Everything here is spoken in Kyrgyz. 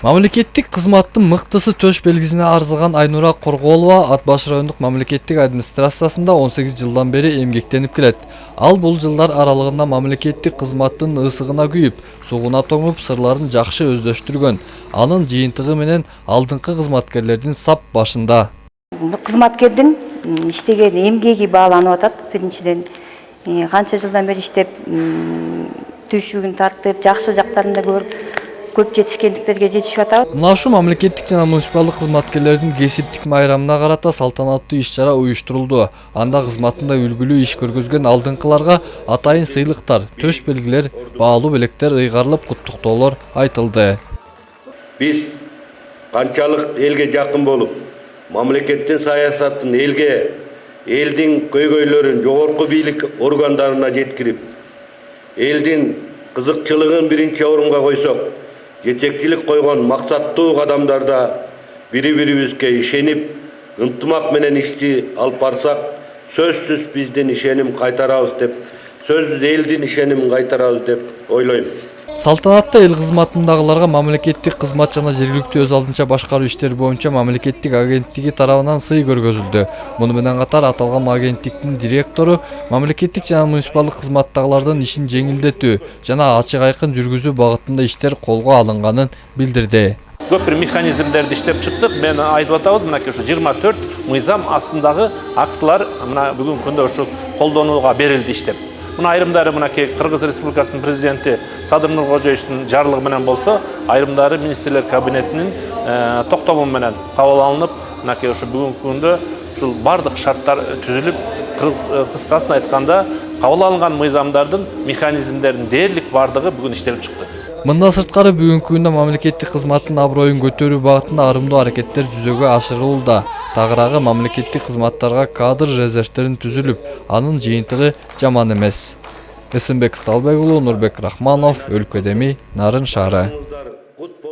Мамлекеттик кызматтын мыктысы төш белгисине арзыган Айнура Корголова Ат Баш райондук мамлекеттик администрациясында 18 жылдан бери эмгектенип келет. Ал бул жылдар аралыгында мамлекеттик кызматтын ысыгына күйүп, сугуна тоңуп, сырларын жакшы өздөштүргөн. Анын жыйынтыгы менен алдыңкы кызматкерлердин сап башында. Кызматкердин иштеген эмгеги бааланып атат. Биринчиден канча жылдан бери иштеп, түйшүгүн тартып, жакшы жактарын да көрүп, көп жетишкендиктерге жетишип атабыз. Мына ушу мамлекеттик жана муниципалдык кызматкерлердин кесиптик майрамына карата салтанаттуу иш-чара уюштурулду. Анда кызматында үлгүлүү иш көргөзгөн алдыңкыларга атайын сыйлыктар, төш белгилер, баалуу белектер ыйгарылып куттуктоолор айтылды. Биз канчалык элге жакын болуп, мамлекеттин саясатын элге, элдин көйгөйлөрүн жогорку бийлик органдарына жеткирип, элдин кызыкчылыгын биринчи орунга койсок, жетекчилик койгон максаттуу кадамдарда бири-бирибизге ишенип, ынтымак менен ишти алып барсак, сөзсүз биздин ишеним кайтарабыз деп, сөзсүз элдин ишенимин кайтарабыз деп ойлойм. Салтанатта эл кызматындагыларга мамлекеттик кызмат жана жергиликтүү өз алдынча башкаруу иштери боюнча мамлекеттик агенттиги тарабынан сый көргөзүлдү. Муну менен катар аталган агенттиктин директору мамлекеттик жана муниципалдык кызматтагылардын ишин жеңилдетүү жана ачык айкын жүргүзүү багытында иштер колго алынганын билдирди. Көп бир механизмдерди иштеп чыктык. Мен айтып атабыз, мынакей ушу 24 мыйзам астындагы актылар мына бүгүнкү күндө ушу колдонууга берилди иштеп. Мына айрымдары мынакей Кыргыз Республикасынын президенти Садыр Нуркожоевичтин жарлыгы менен болсо, айрымдары министрлер кабинетинин токтому менен кабыл алынып, мынакей ушу бүгүнкү күндө ушул бардык шарттар түзүлүп, кыскасын айтканда кабыл алынган мыйзамдардын механизмдеринин дээрлик бардыгы бүгүн иштелип чыкты. Мындан сырткары бүгүнкү күндө мамлекеттик кызматтын аброюн көтөрүү багытында арымдуу аракеттер жүзөгө ашырылууда. Тагыраагы мамлекеттик кызматтарга кадр резервтерин түзүлүп, анын жыйынтыгы жаман эмес. Эсенбек Сталбек уулу, Нурбек Рахманов, Өлкөдеми, Нарын шаары.